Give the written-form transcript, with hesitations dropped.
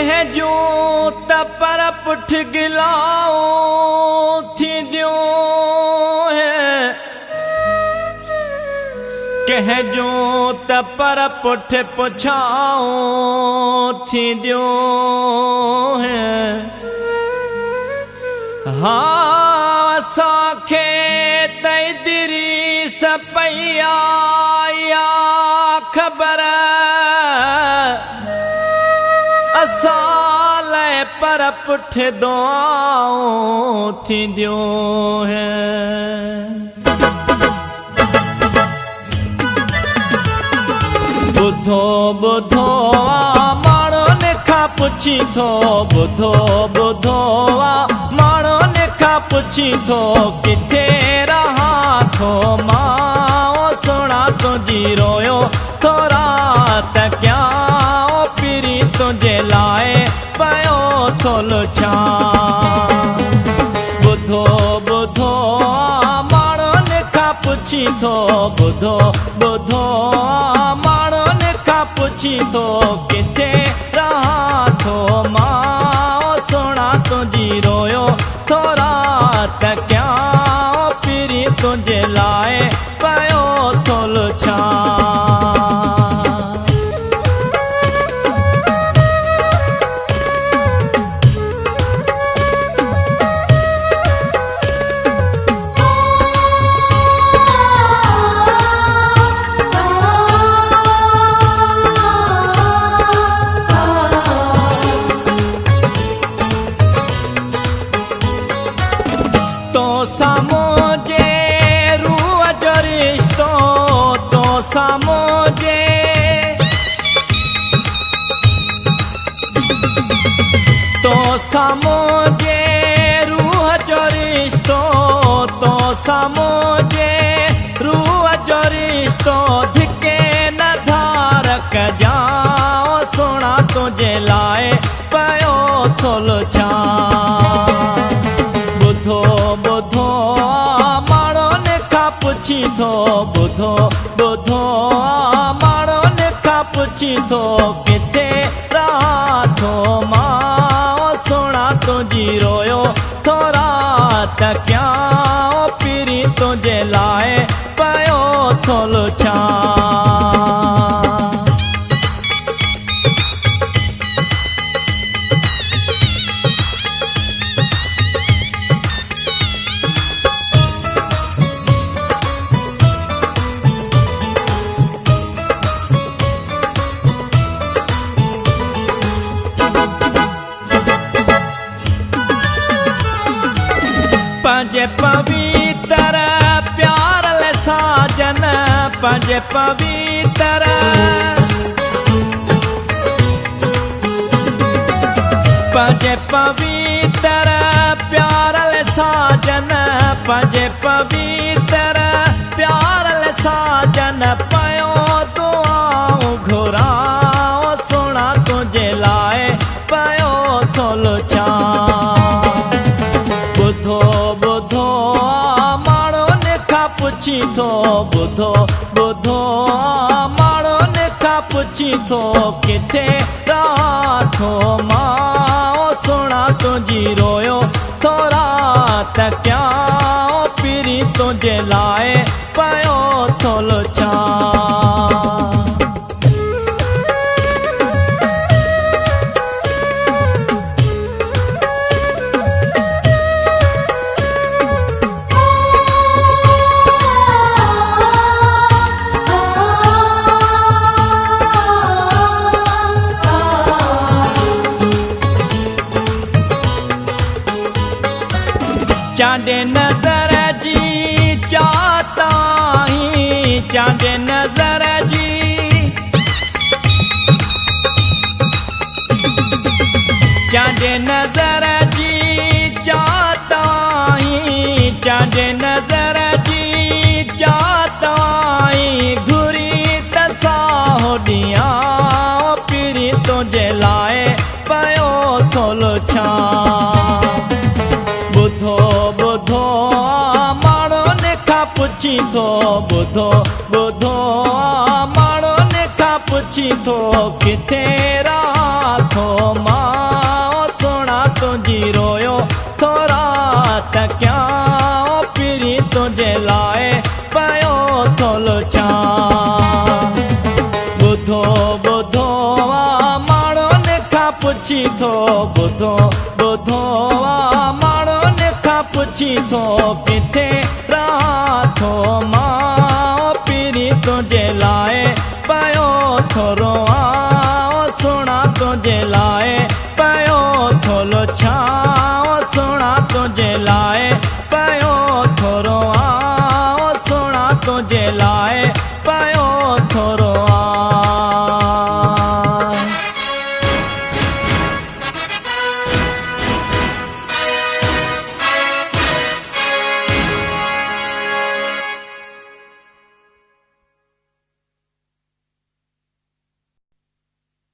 कंहिंजो त पर पुठ गिलाओ थींदियो है, कंहिंजो त पर पुठ पुछाओ थींदियो है। हाँ असांखे तइदिरी सपैया या ख़बर असां लाइ पर पुठ दुआऊं थींदियो है। ॿुधो ॿुधो माण्हुनि खां पुछी थो, ॿुधो ॿुधो माण्हुनि खां पुछी थो, किथे रहां थो मां सुहिणा तुंहिंजी रोयो थो रात कयां पीरी तुंहिंजे लाइ पियो थो लुछां। ॿुधो ॿुधो माण्हुनि खां पुछी थो, ॿुधो ॿुधो माण्हुनि खां पुछी थो, किथे रहां थो मां सुहिणा तुंहिंजी रोयो थो रात कयां पीरी तुंहिंजे लाइ पियो थो लुछां। तो सामोजे रूह जो रिश्तो, तो सामोजे तो सामोजे रूह जो रिश्तो, तो सामोजे रूह जो रिश्तो, धिके न धार कजाओ सुहिणा तुंहिंजे लाइ पियो थो लुछां। ॿुधो ॿुधो माण्हुनि खां पुछी थो, ॿुधो ॿुधो माण्हुनि खां पुछी थो, किथे रहां थो मां सुहिणा तुंहिंजी रोयो थो रात कयां पीरी तुंहिंजे लाइ पियो थो लुछां। पंहिंजे पवित्र प्यार ले साजन, पंहिंजे पवित्र पंहिंजे पवित्र प्यार ले साजन, पंहिंजे पवित्र प्यार ले साजन, पियो दुआऊं घुरां सुहिणा तुंहिंजे लाइ पियो थो लुछां। ॿुधो ॿुधो माण्हुनि खां पुछी थो, ॿुधो ॿुधो माण्हुनि खां पुछी थो, किथे रहां थो मां सुहिणा तुंहिंजी रोयो थो रात कयां पीरी तुंहिंजे लाइ पियो थो लुछां। चांदे नजर जी चाहता ही, चांदे नजर जी चांदे नजर जी चाहता ही, चांदे नजर जी चाहता ही, घुरी तसा हो दिया पीरी तुंहिंजे लाइ पियो थो लुछां। ॿुधो ॿुधो माण्हुनि खां पुछी थो, ॿुधो ॿुधो माण्हुनि खां पुछी थो, किथे रहां थो मां सोना तुंहिंजी रोयो थोरा त कयां पीरी तुंहिंजे लाइ पियो थो लुछां ॿुधो ॿुधो माण्हुनि खां पुछी थो ॿुधो ॿुधो माण्हुनि खां पुछी थो किथे रहां थो मां पीरी तुंहिंजे लाइ